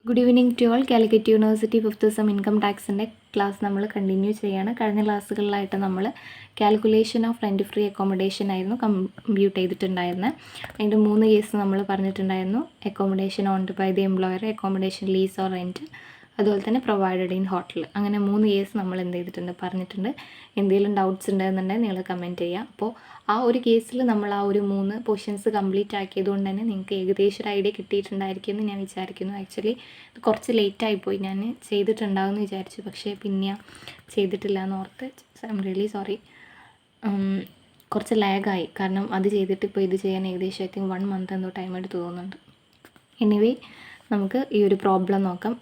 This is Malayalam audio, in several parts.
Good evening to all. Calicut university fifth sem income ടാക്സിൻ്റെ ക്ലാസ് നമ്മൾ കണ്ടിന്യൂ ചെയ്യാണ്. കഴിഞ്ഞ ക്ലാസ്സുകളിലായിട്ട് നമ്മൾ calculation of rent free accommodation ആയിരുന്നു കമ്പ്യൂട്ട് ചെയ്തിട്ടുണ്ടായിരുന്നത്. അതിൻ്റെ 3 കേസ് നമ്മൾ പറഞ്ഞിട്ടുണ്ടായിരുന്നു. Accommodation owned by the employer, accommodation lease or rent, അതുപോലെ തന്നെ പ്രൊവൈഡഡ് ഇൻ ഹോട്ടൽ. അങ്ങനെ 3 കേസ് നമ്മൾ എന്ത് ചെയ്തിട്ടുണ്ട്, പറഞ്ഞിട്ടുണ്ട്. എന്തെങ്കിലും ഡൗട്ട്സ് ഉണ്ടെന്നുണ്ടെങ്കിൽ നിങ്ങൾ കമൻറ്റ് ചെയ്യുക. അപ്പോൾ ആ ഒരു കേസിൽ നമ്മൾ ആ ഒരു 3 പോർഷൻസ് കംപ്ലീറ്റ് ആക്കിയതുകൊണ്ട് തന്നെ നിങ്ങൾക്ക് ഏകദേശം ഒരു ഐഡിയ കിട്ടിയിട്ടുണ്ടായിരിക്കും എന്ന് ഞാൻ വിചാരിക്കുന്നു. ആക്ച്വലി കുറച്ച് ലേറ്റായിപ്പോയി, ഞാൻ ചെയ്തിട്ടുണ്ടാവും എന്ന് വിചാരിച്ചു, പക്ഷേ പിന്നെ ചെയ്തിട്ടില്ല എന്ന് ഓർത്ത് ഐ എം റിയലി സോറി. കുറച്ച് ലാഗായി, കാരണം അത് ചെയ്തിട്ട് ഇപ്പോൾ ഇത് ചെയ്യാൻ ഏകദേശം I think 1 month എന്തോ ടൈം എടുത്ത് തോന്നുന്നുണ്ട്. എനിവേ നമുക്ക് ഈ ഒരു പ്രോബ്ലം നോക്കാം.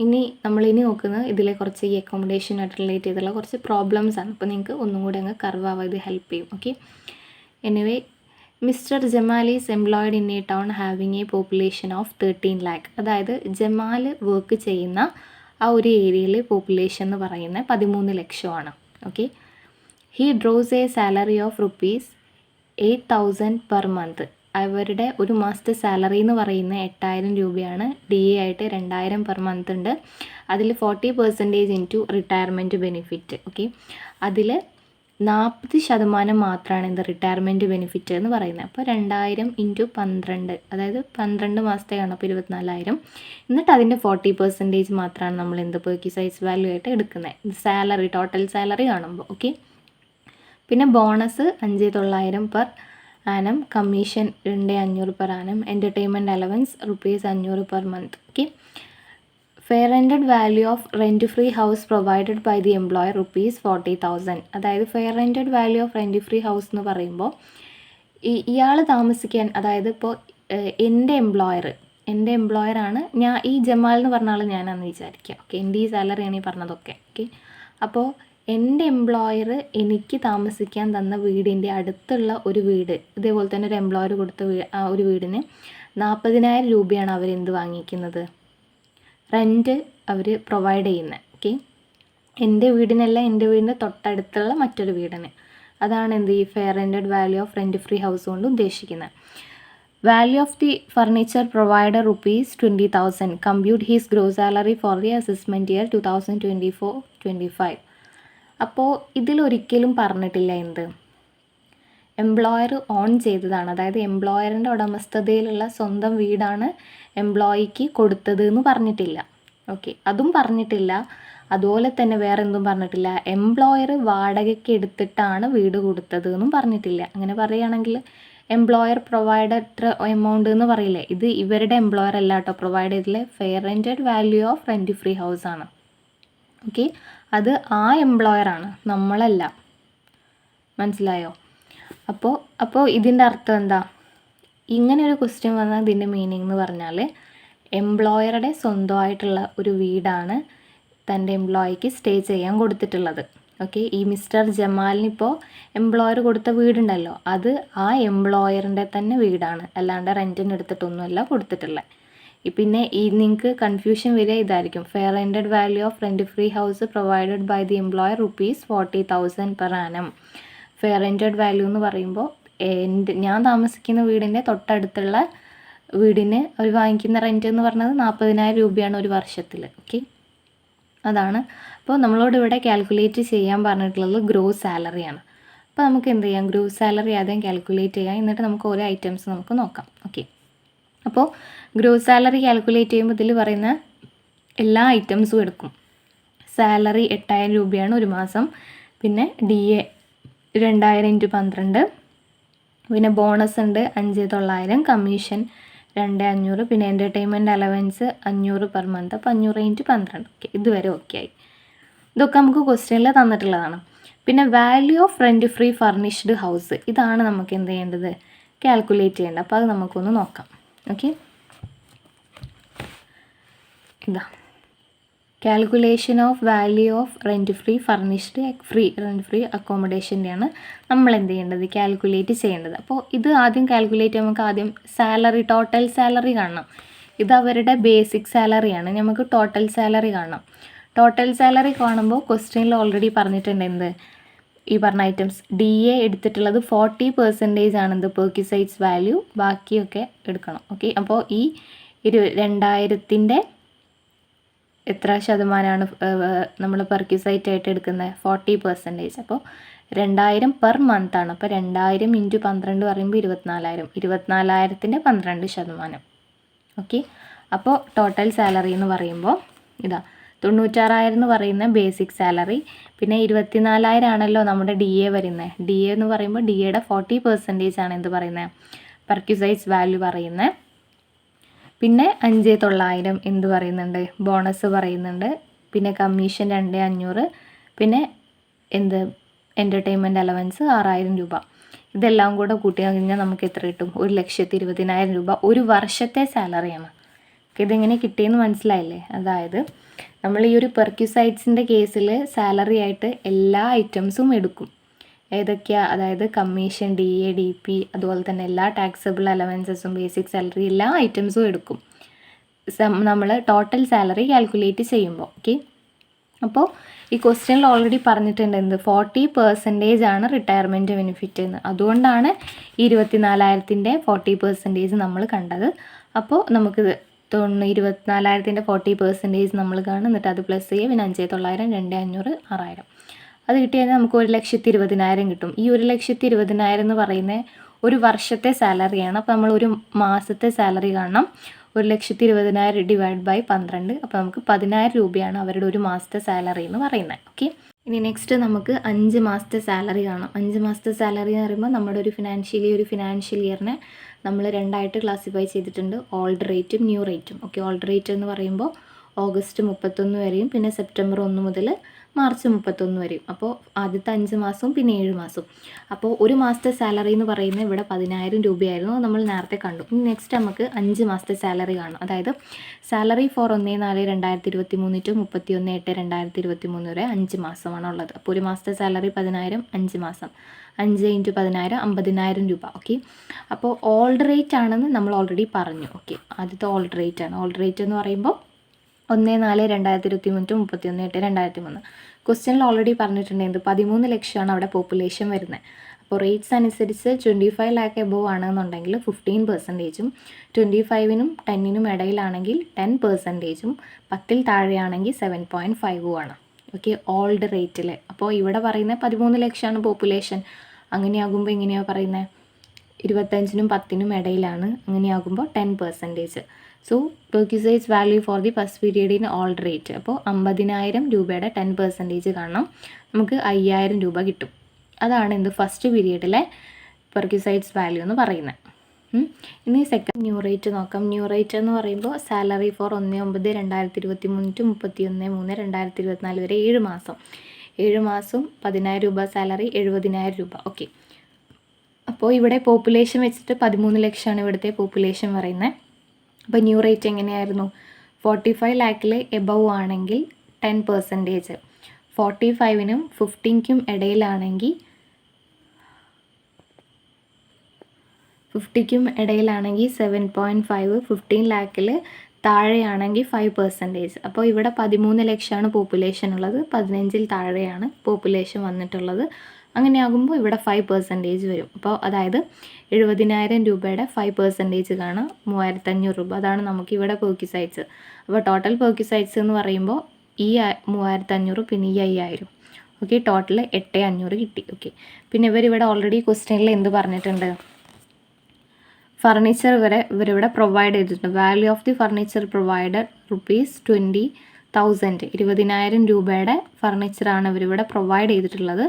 നമ്മളിനി നോക്കുന്നത് ഇതിലെ കുറച്ച് ഈ അക്കോമഡേഷനായിട്ട് റിലേറ്റ് ചെയ്തുള്ള കുറച്ച് പ്രോബ്ലംസ് ആണ്. അപ്പോൾ നിങ്ങൾക്ക് ഒന്നും കൂടി അങ്ങ് കർവ് ആവാൻ ഇത് ഹെൽപ്പ് ചെയ്യും. Okay, anyway mister Jamal is employed in A town having A population of 13 lakh. അതായത് ജമാൽ വർക്ക് ചെയ്യുന്ന ആ ഒരു ഏരിയയിൽ പോപ്പുലേഷൻ എന്ന് പറയുന്നത് 13 ലക്ഷമാണ്. Okay, he draws A salary of ₹8,000 per month. അവരുടെ ഒരു മാസത്തെ സാലറി എന്ന് പറയുന്നത് 8,000 രൂപയാണ്. DA ആയിട്ട് 2,000 പെർ മന്ത് ഉണ്ട്. അതിൽ 40% ഇൻറ്റു റിട്ടയർമെൻറ്റ് ബെനിഫിറ്റ്. ഓക്കെ, അതിൽ 40% മാത്രമാണ് എന്ത് റിട്ടയർമെൻറ്റ് ബെനിഫിറ്റ് എന്ന് പറയുന്നത്. അപ്പോൾ 2,000 ഇൻറ്റു 12, അതായത് 12 മാസത്തെയാണ്, അപ്പോൾ 24,000. എന്നിട്ട് അതിൻ്റെ 40% മാത്രമാണ് നമ്മൾ എന്ത് പെർക്യൂസൈസ് വാല്യൂ ആയിട്ട് എടുക്കുന്നത്, സാലറി, ടോട്ടൽ സാലറി കാണുമ്പോൾ. ഓക്കെ, പിന്നെ bonus 5,900 per annum, commission 2,500 per annum, entertainment allowance ₹500 per month. Okay, fair rented value of rent free house provided by the employer ₹40,000. അതായത് fair rented value of rent free house എന്ന് പറയുമ്പോൾ ഇയാൾ താമസിക്കാൻ, അതായത് ഇപ്പോൾ എൻ്റെ എംപ്ലോയറാണ് ഈ ജമാൽ എന്ന് പറഞ്ഞ ആൾ ഞാനാണെന്ന് വിചാരിക്കുക. ഓക്കെ, എൻ്റെ ഈ സാലറിയാണ് ഈ പറഞ്ഞതൊക്കെ. ഓക്കെ, അപ്പോൾ എൻ്റെ എംപ്ലോയർ എനിക്ക് താമസിക്കാൻ തന്ന വീടിൻ്റെ അടുത്തുള്ള ഒരു വീട്, ഇതേപോലെ തന്നെ ഒരു എംപ്ലോയർ കൊടുത്ത ഒരു വീടിന് 40,000 രൂപയാണ് അവരെന്ത് വാങ്ങിക്കുന്നത്, റെൻറ്റ് അവർ പ്രൊവൈഡ് ചെയ്യുന്നത്. ഓക്കെ, എൻ്റെ വീടിനല്ല, എൻ്റെ വീടിന് തൊട്ടടുത്തുള്ള മറ്റൊരു വീടിന്. അതാണ് എന്ത് ഈ fair rented value of rent free house കൊണ്ട് ഉദ്ദേശിക്കുന്നത്. Value of the furniture provider ₹20,000. Compute he's gross salary for the assessment year 2024-25. അപ്പോൾ ഇതിലൊരിക്കലും പറഞ്ഞിട്ടില്ല എന്ത് എംപ്ലോയർ ഓൺ ചെയ്തതാണ്, അതായത് എംപ്ലോയറിൻ്റെ ഉടമസ്ഥതയിലുള്ള സ്വന്തം വീടാണ് എംപ്ലോയിക്ക് കൊടുത്തത് എന്ന് പറഞ്ഞിട്ടില്ല. ഓക്കെ, അതും പറഞ്ഞിട്ടില്ല. അതുപോലെ തന്നെ വേറെ എന്തും പറഞ്ഞിട്ടില്ല, എംപ്ലോയർ വാടകയ്ക്ക് എടുത്തിട്ടാണ് വീട് കൊടുത്തത് എന്നും പറഞ്ഞിട്ടില്ല. അങ്ങനെ പറയുകയാണെങ്കിൽ എംപ്ലോയർ പ്രൊവൈഡ് ഇത്ര എമൗണ്ട് എന്ന് പറയില്ലേ, ഇത് ഇവരുടെ എംപ്ലോയർ അല്ല കേട്ടോ പ്രൊവൈഡ് ചെയ്തില്ലേ, fair rented value of rent free house ആണ്. ഓക്കെ, അത് ആ എംപ്ലോയറാണ്, നമ്മളല്ല. മനസ്സിലായോ? അപ്പോൾ ഇതിൻ്റെ അർത്ഥം എന്താ, ഇങ്ങനെ ഒരു ക്വസ്റ്റ്യൻ വന്നാൽ ഇതിൻ്റെ മീനിങ് എന്ന് പറഞ്ഞാൽ എംപ്ലോയറുടെ സ്വന്തമായിട്ടുള്ള ഒരു വീടാണ് തൻ്റെ എംപ്ലോയിക്ക് സ്റ്റേ ചെയ്യാൻ കൊടുത്തിട്ടുള്ളത്. ഓക്കെ, ഈ മിസ്റ്റർ ജമാലിനിപ്പോൾ എംപ്ലോയർ കൊടുത്ത വീടുണ്ടല്ലോ, അത് ആ എംപ്ലോയറിൻ്റെ തന്നെ വീടാണ്, അല്ലാണ്ട് റെൻറ്റിന് എടുത്തിട്ടൊന്നുമല്ല കൊടുത്തിട്ടുള്ളത്. പിന്നെ നിങ്ങൾക്ക് കൺഫ്യൂഷൻ വരിക ഇതായിരിക്കും, fair rented value of rent free house provided by the employer ₹40,000 per annum. Fair rented value എന്ന് പറയുമ്പോൾ ഞാൻ താമസിക്കുന്ന വീടിൻ്റെ തൊട്ടടുത്തുള്ള വീടിന് അവർ വാങ്ങിക്കുന്ന റെൻറ്റ് എന്ന് പറഞ്ഞത് 40,000 രൂപയാണ് ഒരു വർഷത്തിൽ. ഓക്കെ, അതാണ്. അപ്പോൾ നമ്മളോട് ഇവിടെ കാൽക്കുലേറ്റ് ചെയ്യാൻ പറഞ്ഞിട്ടുള്ളത് ഗ്രോസ് സാലറിയാണ്. അപ്പോൾ നമുക്ക് എന്ത് ചെയ്യാം, ഗ്രോസ് സാലറി ആദ്യം കാൽക്കുലേറ്റ് ചെയ്യാം, എന്നിട്ട് നമുക്ക് ഓരോ ഐറ്റംസ് നമുക്ക് നോക്കാം. ഓക്കെ, അപ്പോൾ ഗ്രോസ് സാലറി കാൽക്കുലേറ്റ് ചെയ്യുമ്പോൾ ഇതിൽ പറയുന്ന എല്ലാ ഐറ്റംസും എടുക്കും. സാലറി 8,000 രൂപയാണ് ഒരു മാസം, പിന്നെ DA 2,000 ഇൻറ്റു 12, പിന്നെ ബോണസ് ഉണ്ട് 5,900, കമ്മീഷൻ 2,500, പിന്നെ എൻ്റർടൈൻമെൻറ്റ് അലവൻസ് 500 പെർ മന്ത്, അപ്പോൾ 500 ഇൻറ്റു 12. ഓക്കെ, ഇതുവരെ ഓക്കെ ആയി. ഇതൊക്കെ നമുക്ക് ക്വസ്റ്റ്യനിൽ തന്നിട്ടുള്ളതാണ്. പിന്നെ value of rent free furnished house, ഇതാണ് നമുക്ക് എന്ത് ചെയ്യേണ്ടത്, കാൽക്കുലേറ്റ് ചെയ്യേണ്ടത്. അപ്പോൾ അത് നമുക്കൊന്ന് നോക്കാം. ഓക്കെ, ഇതാ calculation of value of rent free furnished rent free അക്കോമഡേഷൻ്റെയാണ് നമ്മൾ എന്ത് ചെയ്യേണ്ടത്, കാൽക്കുലേറ്റ് ചെയ്യേണ്ടത്. അപ്പോൾ ഇത് ആദ്യം കാൽക്കുലേറ്റ് നമുക്ക് ആദ്യം സാലറി, ടോട്ടൽ സാലറി കാണണം. ഇത് അവരുടെ ബേസിക് സാലറിയാണ്, നമുക്ക് ടോട്ടൽ സാലറി കാണണം. ടോട്ടൽ സാലറി കാണുമ്പോൾ ക്വസ്റ്റ്യനിൽ ഓൾറെഡി പറഞ്ഞിട്ടുണ്ട് എന്ത്, ഈ പറഞ്ഞ ഐറ്റംസ് DA എടുത്തിട്ടുള്ളത് 40% ആണെന്ത് പെർക്യൂസൈസ് വാല്യൂ, ബാക്കിയൊക്കെ എടുക്കണം. ഓക്കെ, അപ്പോൾ ഈ 2,000ൻ്റെ എത്ര ശതമാനമാണ് നമ്മൾ പെർക്യൂസൈറ്റ് ആയിട്ട് എടുക്കുന്നത്? 40%. അപ്പോൾ 2000 പെർ മന്താണ്. അപ്പോൾ 2000 ഇൻറ്റു 12 പറയുമ്പോൾ 24,000. 24,000-ൻ്റെ 12%. ഓക്കെ. അപ്പോൾ ടോട്ടൽ സാലറി എന്ന് പറയുമ്പോൾ ഇതാ 96,000 എന്ന് പറയുന്ന ബേസിക് സാലറി. പിന്നെ 24,000 ആണല്ലോ നമ്മുടെ DA വരുന്നത്. DA എന്ന് പറയുമ്പോൾ DAയുടെ 40% ആണ് എന്ത് പറയുന്നത്? പെർക്യൂസൈറ്റ്സ് വാല്യൂ പറയുന്നത്. പിന്നെ 5,900 എന്ത് പറയുന്നുണ്ട്? ബോണസ് പറയുന്നുണ്ട്. പിന്നെ കമ്മീഷൻ 2,500. പിന്നെ എന്ത് എൻ്റർടൈൻമെൻറ്റ് അലവൻസ് 6,000 രൂപ. ഇതെല്ലാം കൂടെ കൂട്ടി കഴിഞ്ഞാൽ നമുക്ക് എത്ര കിട്ടും? 1,20,000 രൂപ ഒരു വർഷത്തെ സാലറിയാണ്. ഇതെങ്ങനെ കിട്ടിയെന്ന് മനസ്സിലായില്ലേ? അതായത് നമ്മൾ ഈ ഒരു പെർക്യൂസൈറ്റ്സിൻ്റെ കേസിൽ സാലറി ആയിട്ട് എല്ലാ ഐറ്റംസും എടുക്കും. ഏതൊക്കെയാണ്? അതായത് കമ്മീഷൻ, DA, DP, അതുപോലെ തന്നെ എല്ലാ ടാക്സബിൾ അലവൻസസും, ബേസിക് സാലറി, എല്ലാ ഐറ്റംസും എടുക്കും നമ്മൾ ടോട്ടൽ സാലറി കാൽക്കുലേറ്റ് ചെയ്യുമ്പോൾ. ഓക്കെ. അപ്പോൾ ഈ ക്വസ്റ്റ്യനിൽ ഓൾറെഡി പറഞ്ഞിട്ടുണ്ട് എന്ത്? 40% ആണ് റിട്ടയർമെൻറ്റ് ബെനിഫിറ്റ് എന്ന്. അതുകൊണ്ടാണ് ഈ 24,000-ൻ്റെ 40% നമ്മൾ കണ്ടത്. അപ്പോൾ നമുക്കിത് 24,000-ൻ്റെ 40% നമ്മൾ കാണും. എന്നിട്ട് അത് പ്ലസ് ചെയ്യുക. പിന്നെ 5,900, 2,500, 6,000 അത് കിട്ടിയാൽ നമുക്ക് 1,20,000 കിട്ടും. ഈ 1,20,000 എന്ന് പറയുന്നത് ഒരു വർഷത്തെ സാലറിയാണ്. അപ്പോൾ നമ്മൾ ഒരു മാസത്തെ സാലറി കാണണം. 1,20,000 ഡിവൈഡ് ബൈ 12. അപ്പോൾ നമുക്ക് 10,000 രൂപയാണ് അവരുടെ ഒരു മാസത്തെ സാലറി എന്ന് പറയുന്നത്. ഓക്കെ. ഇനി നെക്സ്റ്റ് നമുക്ക് 5 മാസത്തെ സാലറി കാണാം. 5 മാസത്തെ സാലറി എന്ന് പറയുമ്പോൾ നമ്മുടെ ഒരു ഫിനാൻഷ്യൽ ഇയറിനെ നമ്മൾ രണ്ടായിട്ട് ക്ലാസിഫൈ ചെയ്തിട്ടുണ്ട്. ഓൾഡ് റേറ്റും ന്യൂ റേറ്റും. ഓക്കെ. ഓൾഡ് റേറ്റ് എന്ന് പറയുമ്പോൾ ഓഗസ്റ്റ് 31 വരെയും പിന്നെ സെപ്റ്റംബർ 1 മുതൽ മാർച്ച് 31 വരെയും. അപ്പോൾ ആദ്യത്തെ 5 മാസവും പിന്നെ 7 മാസവും. അപ്പോൾ ഒരു മാസത്തെ സാലറി എന്ന് പറയുന്നത് ഇവിടെ 10,000 രൂപയായിരുന്നു. നമ്മൾ നേരത്തെ കണ്ടു. ഇനി നെക്സ്റ്റ് നമുക്ക് 5 മാസത്തെ സാലറി കാണും. അതായത് സാലറി ഫോർ 1/4/2023 ടു 31/8/2023 വരെ 5 മാസമാണ് ഉള്ളത്. അപ്പോൾ ഒരു മാസത്തെ സാലറി 10,000, 5 മാസം 5 ഇൻറ്റു 10,000 50,000 രൂപ. ഓക്കെ. അപ്പോൾ ഓൾഡ് റേറ്റ് ആണെന്ന് നമ്മൾ ഓൾറെഡി പറഞ്ഞു. ഓക്കെ. ആദ്യത്തെ ഓൾഡ് റേറ്റ് ആണ്. ഓൾഡ് റേറ്റ് എന്ന് പറയുമ്പോൾ 1/4/2023 ടു 31/8/2003. ക്വസ്റ്റ്യനിൽ ഓൾറെഡി പറഞ്ഞിട്ടുണ്ടെങ്കിൽ 13 ലക്ഷമാണ് അവിടെ പോപ്പുലേഷൻ വരുന്നത്. അപ്പോൾ റേറ്റ്സ് അനുസരിച്ച് 25 ലാക്ക് എബോവ് ആണെന്നുണ്ടെങ്കിൽ 15%, 25-നും 10-നും ഇടയിലാണെങ്കിൽ 10%, 10-ൽ താഴെയാണെങ്കിൽ 7.5 ആണ്. ഓക്കെ. ഓൾഡ് റേറ്റിൽ. അപ്പോൾ ഇവിടെ പറയുന്നത് 13 ലക്ഷമാണ് പോപ്പുലേഷൻ. അങ്ങനെയാകുമ്പോൾ എങ്ങനെയാണ് പറയുന്നത്? 25-നും 10-നും ഇടയിലാണ്. അങ്ങനെയാകുമ്പോൾ 10%. So perquisites value for the first period in old rate. അപ്പോൾ 50,000 രൂപയുടെ 10% കാണണം. നമുക്ക് 5,000 രൂപ കിട്ടും. അതാണ് എന്ത്? ഫസ്റ്റ് പീരീഡിലെ പെർക്യൂസൈറ്റ്സ് വാല്യൂ എന്ന് പറയുന്നത്. ഇനി സെക്കൻഡ് ന്യൂ റേറ്റ് നോക്കാം. ന്യൂ റേറ്റ് എന്ന് പറയുമ്പോൾ സാലറി ഫോർ 1/9/2023 ടു 31/3/2024 വരെ 7 മാസം. 7 മാസം 10,000 രൂപ സാലറി, 70,000 രൂപ. ഓക്കെ. അപ്പോൾ ഇവിടെ പോപ്പുലേഷൻ വെച്ചിട്ട് 13 ലക്ഷമാണ് ഇവിടുത്തെ പോപ്പുലേഷൻ പറയുന്നത്. അപ്പോൾ ന്യൂ റേറ്റ് എങ്ങനെയായിരുന്നു? 45 ലാക്കിൽ എബവ് ആണെങ്കിൽ 10%, 45-നും 50-ക്കും ഇടയിലാണെങ്കിൽ 7.5, 15 ലാക്കിൽ താഴെയാണെങ്കിൽ 5%. അപ്പോൾ ഇവിടെ 13 ലക്ഷമാണ് പോപ്പുലേഷൻ ഉള്ളത്. 15-ൽ താഴെയാണ് പോപ്പുലേഷൻ വന്നിട്ടുള്ളത്. അങ്ങനെയാകുമ്പോൾ ഇവിടെ 5% വരും. അപ്പോൾ അതായത് 70,000 രൂപയുടെ 5% കാണാം. 3,500 രൂപ. അതാണ് നമുക്കിവിടെ പെർക്യൂസൈറ്റ്സ്. അപ്പോൾ ടോട്ടൽ പെർക്യൂസൈറ്റ്സ് എന്ന് പറയുമ്പോൾ ഈ 3,500 പിന്നെ ഈ 5,000. ഓക്കെ. ടോട്ടൽ 8,500 കിട്ടി. ഓക്കെ. പിന്നെ ഇവരിവിടെ ഓൾറെഡി ക്വസ്റ്റ്യനിൽ എന്ത് പറഞ്ഞിട്ടുണ്ട്? ഫർണിച്ചർ ഇവരിവിടെ പ്രൊവൈഡ് ചെയ്തിട്ടുണ്ട്. Value of the furniture provided ₹20,000. 20,000 രൂപയുടെ ഫർണിച്ചറാണ് ഇവരിവിടെ പ്രൊവൈഡ് ചെയ്തിട്ടുള്ളത്.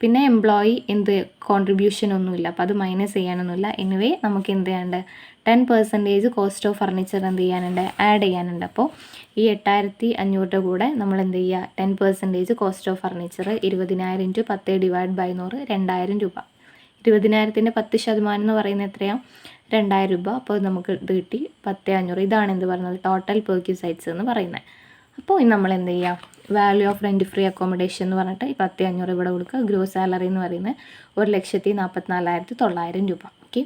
പിന്നെ എംപ്ലോയി എന്ത് കോൺട്രിബ്യൂഷൻ ഒന്നുമില്ല. അപ്പോൾ അത് മൈനസ് ചെയ്യാനൊന്നുമില്ല. എനിവേ നമുക്ക് എന്ത് ചെയ്യാനുണ്ട്? 10% കോസ്റ്റ് ഓഫ് ഫർണിച്ചർ എന്ത് ചെയ്യാനുണ്ട്? ആഡ് ചെയ്യാനുണ്ട്. അപ്പോൾ ഈ 8,500 കൂടെ നമ്മൾ എന്ത് ചെയ്യുക? 10% cost of furniture 20,000 into 10 divide by 100 2,000 രൂപ. 20,000-ൻ്റെ 10% എന്ന് പറയുന്നത് എത്രയാണ്? 2,000 രൂപ. അപ്പോൾ നമുക്ക് ഇത് കിട്ടി 10,500. ഇതാണ് എന്ത് പറയുന്നത്? ടോട്ടൽ പെർക്യൂസൈറ്റ്സ് എന്ന് പറയുന്നത്. അപ്പോൾ നമ്മൾ എന്ത് ചെയ്യുക? Value of rent free accommodation എന്ന് പറഞ്ഞിട്ട് ഈ 10,500 ഇവിടെ കൊടുക്കുക. ഗ്രോസ് സാലറി എന്ന് പറയുന്നത് 1,44,900 രൂപ. ഓക്കെ.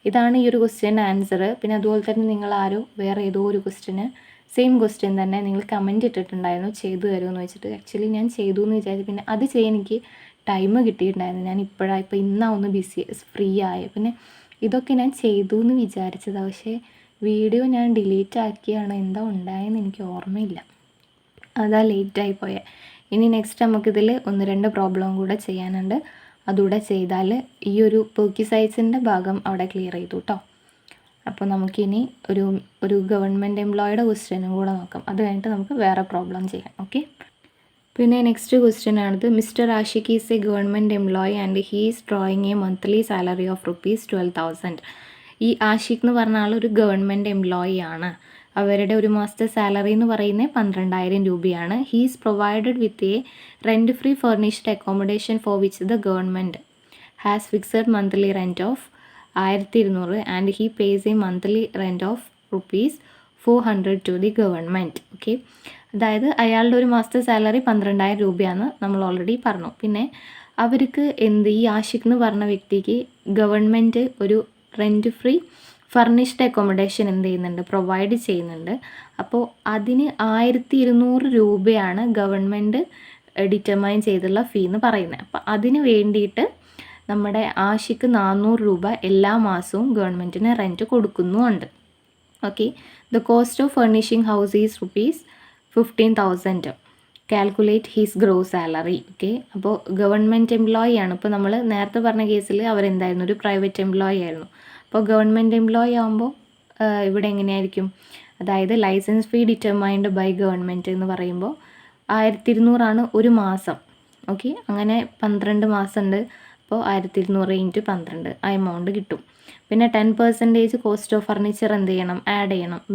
ഇതാണ് ഈ ഒരു ക്വസ്റ്റ്യൻ്റെ ആൻസർ. പിന്നെ അതുപോലെ തന്നെ നിങ്ങൾ വേറെ ഏതോ ഒരു ക്വസ്റ്റ്യന് സെയിം ക്വസ്റ്റ്യൻ തന്നെ നിങ്ങൾ കമൻറ്റ് ഇട്ടിട്ടുണ്ടായിരുന്നു ചെയ്തു തരുമെന്ന് വെച്ചിട്ട്. ആക്ച്വലി ഞാൻ ചെയ്തു എന്ന് വിചാരിച്ചു. പിന്നെ അത് ചെയ്യാൻ എനിക്ക് ടൈം കിട്ടിയിട്ടുണ്ടായിരുന്നു. ഞാൻ ഇപ്പോൾ ഇന്നാണ് ഒന്ന് ഫ്രീ ആയ. പിന്നെ ഇതൊക്കെ ഞാൻ ചെയ്തു എന്ന് വിചാരിച്ചതാണ്. പക്ഷേ വീഡിയോ ഞാൻ ഡിലീറ്റ് ആക്കിയാണ്. എന്താ ഉണ്ടായെന്ന് എനിക്ക് ഓർമ്മയില്ല. അതാ ലേറ്റായി പോയത്. ഇനി നെക്സ്റ്റ് നമുക്കിതിൽ 1-2 പ്രോബ്ലം കൂടെ ചെയ്യാനുണ്ട്. അതുകൂടെ ചെയ്താൽ ഈ ഒരു പെർക്വിസൈറ്റ്സിൻ്റെ ഭാഗം അവിടെ ക്ലിയർ ചെയ്തു കേട്ടോ. അപ്പോൾ നമുക്കിനി ഒരു ഗവൺമെൻറ് എംപ്ലോയിയുടെ ക്വസ്റ്റ്യനും കൂടെ നോക്കാം. അത് കഴിഞ്ഞിട്ട് നമുക്ക് വേറെ പ്രോബ്ലം ചെയ്യാം. ഓക്കെ. പിന്നെ നെക്സ്റ്റ് ക്വസ്റ്റ്യൻ ആണിത്. Mister Ashiq is a government employee and he is drawing a monthly salary of ₹12,000. ഈ ആഷിഖ് എന്ന് പറഞ്ഞ ആൾ ഒരു ഗവൺമെൻറ് എംപ്ലോയി ആണ്. അവരുടെ ഒരു മാസത്തെ സാലറി എന്ന് പറയുന്നത് 12,000 രൂപയാണ്. He is provided with a rent free furnished accommodation for which the government has fixed monthly rent of 1,200 and he pays a monthly rent of ₹400 to the government. Okay. അതായത് അയാളുടെ ഒരു മാസത്തെ സാലറി 12,000 രൂപയാണ് നമ്മൾ ഓൾറെഡി പറഞ്ഞു. പിന്നെ അവർക്ക് ഈ ആഷിഖ് എന്ന് പറഞ്ഞ വ്യക്തിക്ക് ഗവൺമെൻറ് ഒരു rent free furnished accommodation provide ചെയ്യുന്നുണ്ട്. അപ്പോൾ അതിന് 1,200 രൂപയാണ് ഗവൺമെൻറ് ഡിറ്റർമൈൻ ചെയ്തുള്ള ഫീ എന്ന് പറയുന്നത്. അപ്പോൾ അതിന് വേണ്ടിയിട്ട് നമ്മുടെ ആഷിക്ക് 400 രൂപ എല്ലാ മാസവും ഗവൺമെൻറ്റിന് റെൻറ്റ് കൊടുക്കുന്നുമുണ്ട്. Okay. The cost of furnishing house is ₹15,000. Calculate his gross salary. Okay. അപ്പോൾ ഗവൺമെൻറ് എംപ്ലോയി ആണ്. ഇപ്പോൾ നമ്മൾ നേരത്തെ പറഞ്ഞ കേസിൽ അവരെന്തായിരുന്നു, ഒരു പ്രൈവറ്റ് എംപ്ലോയി ആയിരുന്നു. അപ്പോൾ ഗവൺമെൻറ് എംപ്ലോയി ആകുമ്പോൾ ഇവിടെ എങ്ങനെയായിരിക്കും, അതായത് licence fee determined by government എന്ന് പറയുമ്പോൾ 1,200 ഒരു മാസം. ഓക്കെ. അങ്ങനെ 12 മാസമുണ്ട്. അപ്പോൾ 1,200 × 12 ആ എമൗണ്ട് കിട്ടും. പിന്നെ 10% കോസ്റ്റ് ഓഫ് ഫർണിച്ചർ ആഡ് ചെയ്യണം.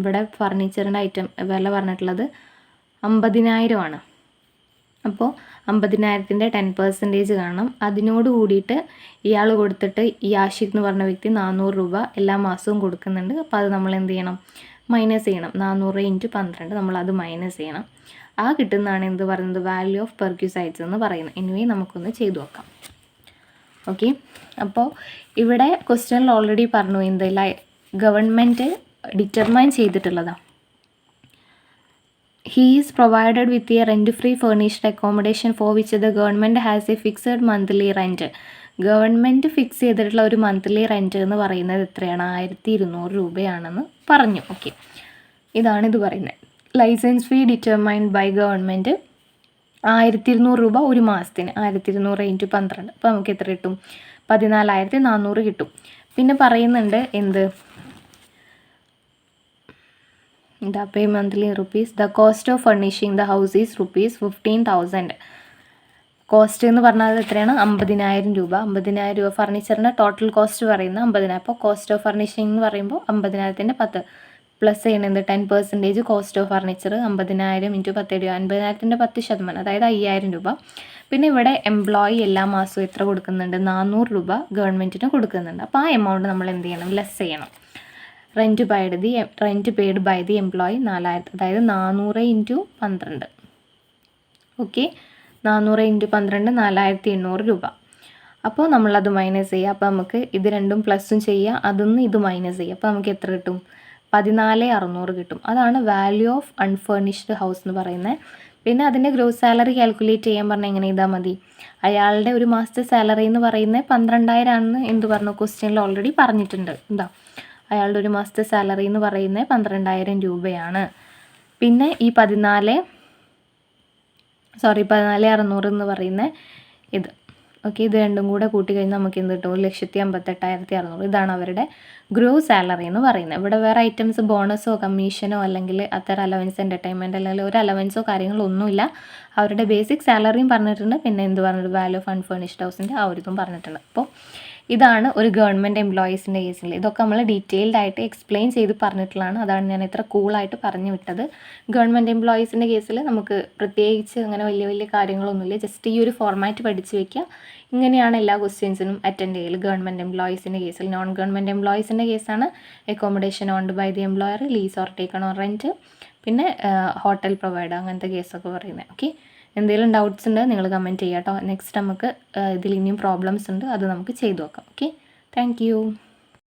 ഇവിടെ ഫർണിച്ചറിൻ്റെ ഐറ്റം വില പറഞ്ഞിട്ടുള്ളത് 50,000 ആണ്. അപ്പോൾ 50,000ൻ്റെ 10% കാണണം. അതിനോട് കൂടിയിട്ട് ഇയാൾ കൊടുത്തിട്ട് ഈ ആഷിഖ് എന്ന് പറഞ്ഞ വ്യക്തി 400 രൂപ എല്ലാ മാസവും കൊടുക്കുന്നുണ്ട്. അപ്പോൾ അത് നമ്മൾ മൈനസ് ചെയ്യണം. 400 × 12 നമ്മളത് മൈനസ് ചെയ്യണം. ആ കിട്ടുന്നതാണ് പറയുന്നത് വാല്യൂ ഓഫ് പെർക്വിസൈറ്റ്സ് എന്ന് പറയുന്നത്. എനിവേ നമുക്കൊന്ന് ചെയ്തു നോക്കാം. ഓക്കെ. അപ്പോൾ ഇവിടെ ക്വസ്റ്റ്യനിൽ ഓൾറെഡി പറഞ്ഞു ഗവൺമെൻറ് ഡിറ്റർമൈൻ ചെയ്തിട്ടുള്ളതാണ്. He is provided with a rent-free furnished accommodation for which the government has a fixed monthly rent. Government fix ചെയ്തിട്ടുള്ള ഒരു മന്ത്ലി റെൻറ്റ് എന്ന് പറയുന്നത് എത്രയാണ്, 1,200 രൂപയാണെന്ന് പറഞ്ഞു. ഓക്കെ. ഇത് പറയുന്നത്. Licence fee determined by government 1,200 രൂപ ഒരു മാസത്തിന്. 1,200 × 12. അപ്പോൾ നമുക്ക് എത്ര കിട്ടും, 14,400 കിട്ടും. പിന്നെ പറയുന്നുണ്ട് pay monthly rupees. The cost of furnishing the house is ₹15,000. Cost എന്ന് പറഞ്ഞാൽ എത്രയാണ്, 50,000 രൂപ. 50,000 രൂപ ഫർണിച്ചറിൻ്റെ ടോട്ടൽ കോസ്റ്റ് പറയുന്നത് 50,000. അപ്പോൾ കോസ്റ്റ് ഓഫ് ഫർണിഷിംഗ് എന്ന് പറയുമ്പോൾ 50,000ൻ്റെ 10 പ്ലസ് ചെയ്യണത് 10% കോസ്റ്റ് ഓഫ് ഫർണിച്ചർ. 50,000 × 10 രൂപ, 50,000ൻ്റെ 10%, അതായത് 5,000 രൂപ. പിന്നെ ഇവിടെ എംപ്ലോയി എല്ലാ മാസവും എത്ര കൊടുക്കുന്നുണ്ട്, 400 രൂപ ഗവൺമെൻറ്റിന് കൊടുക്കുന്നുണ്ട്. അപ്പോൾ ആ എമൗണ്ട് നമ്മൾ ലെസ് ചെയ്യണം. Rent paid by the employee 4,000, അതായത് 400 × 12. ഓക്കെ. 400 × 12 4,800 രൂപ. അപ്പോൾ നമ്മളത് മൈനസ് ചെയ്യുക. അപ്പോൾ നമുക്ക് ഇത് രണ്ടും പ്ലസും ചെയ്യുക, അതൊന്ന് ഇത് മൈനസ് ചെയ്യുക. അപ്പോൾ നമുക്ക് എത്ര കിട്ടും, 14,600 കിട്ടും. അതാണ് വാല്യൂ ഓഫ് അൺഫർണിഷ്ഡ് ഹൗസ് എന്ന് പറയുന്നത്. പിന്നെ അതിൻ്റെ ഗ്രോസ് സാലറി കാൽക്കുലേറ്റ് ചെയ്യാൻ പറഞ്ഞാൽ എങ്ങനെ ചെയ്താൽ മതി, അയാളുടെ ഒരു മാസത്തെ സാലറി എന്ന് പറയുന്നത് 12,000 ആണെന്ന് പറഞ്ഞു, ക്വസ്റ്റ്യനിൽ ഓൾറെഡി പറഞ്ഞിട്ടുണ്ട്. അയാളുടെ ഒരു മാസത്തെ സാലറി എന്ന് പറയുന്നത് 12,000 രൂപയാണ്. പിന്നെ ഈ 14,600 എന്ന് പറയുന്ന ഇത്. ഓക്കെ. ഇത് രണ്ടും കൂടെ കൂട്ടിക്കഴിഞ്ഞാൽ നമുക്ക് എന്ത് കിട്ടും, 1,58,600. ഇതാണ് അവരുടെ ഗ്രോസ് സാലറി എന്ന് പറയുന്നത്. ഇവിടെ വേറെ ഐറ്റംസ് ബോണസോ കമ്മീഷനോ അല്ലെങ്കിൽ അത്തരം അലവൻസ് എൻ്റർടൈൻമെൻറ്റ് അല്ലെങ്കിൽ ഒരു അലവൻസോ കാര്യങ്ങളോ ഒന്നുമില്ല. അവരുടെ ബേസിക് സാലറിയും പറഞ്ഞിട്ടുണ്ട്. പിന്നെ വാല്യൂ ഓഫ് അൺഫർണിഷ്ഡ് ഹൗസിൻ്റെ ആ ഒരു ഇതും പറഞ്ഞിട്ടുണ്ട്. അപ്പോൾ ഇതാണ് ഒരു ഗവൺമെൻറ് എംപ്ലോയീസിൻ്റെ കേസിൽ. ഇതൊക്കെ നമ്മൾ ഡീറ്റെയിൽഡ് ആയിട്ട് എക്സ്പ്ലെയിൻ ചെയ്ത് പറഞ്ഞിട്ടുള്ളതാണ്. അതാണ് ഞാൻ ഇത്ര കൂളായിട്ട് പറഞ്ഞു വിട്ടത്. ഗവൺമെൻറ് എംപ്ലോയീസിൻ്റെ കേസിൽ നമുക്ക് പ്രത്യേകിച്ച് അങ്ങനെ വലിയ കാര്യങ്ങളൊന്നുമില്ല. ജസ്റ്റ് ഈ ഒരു ഫോർമാറ്റ് പഠിച്ച് വയ്ക്കുക. ഇങ്ങനെയാണ് എല്ലാ ക്വസ്റ്റ്യൻസിനും അറ്റൻഡ് ചെയ്യൽ. ഗവൺമെൻറ് എംപ്ലോയീസിൻ്റെ കേസിൽ. നോൺ ഗവൺമെൻറ് എംപ്ലോയീസിൻ്റെ കേസാണ് accommodation owned by the employer, lease or taken on rent, പിന്നെ ഹോട്ടൽ പ്രൊവൈഡർ, അങ്ങനത്തെ കേസൊക്കെ പറയുന്നത്. ഓക്കെ. എന്തെങ്കിലും ഡൗട്ട്സ് ഉണ്ട് നിങ്ങൾ കമൻറ്റ് ചെയ്യാം കേട്ടോ. നെക്സ്റ്റ് നമുക്ക് ഇതിൽ ഇനിയും പ്രോബ്ലംസ് ഉണ്ട്, അത് നമുക്ക് ചെയ്തു നോക്കാം. ഓക്കെ. Thank you.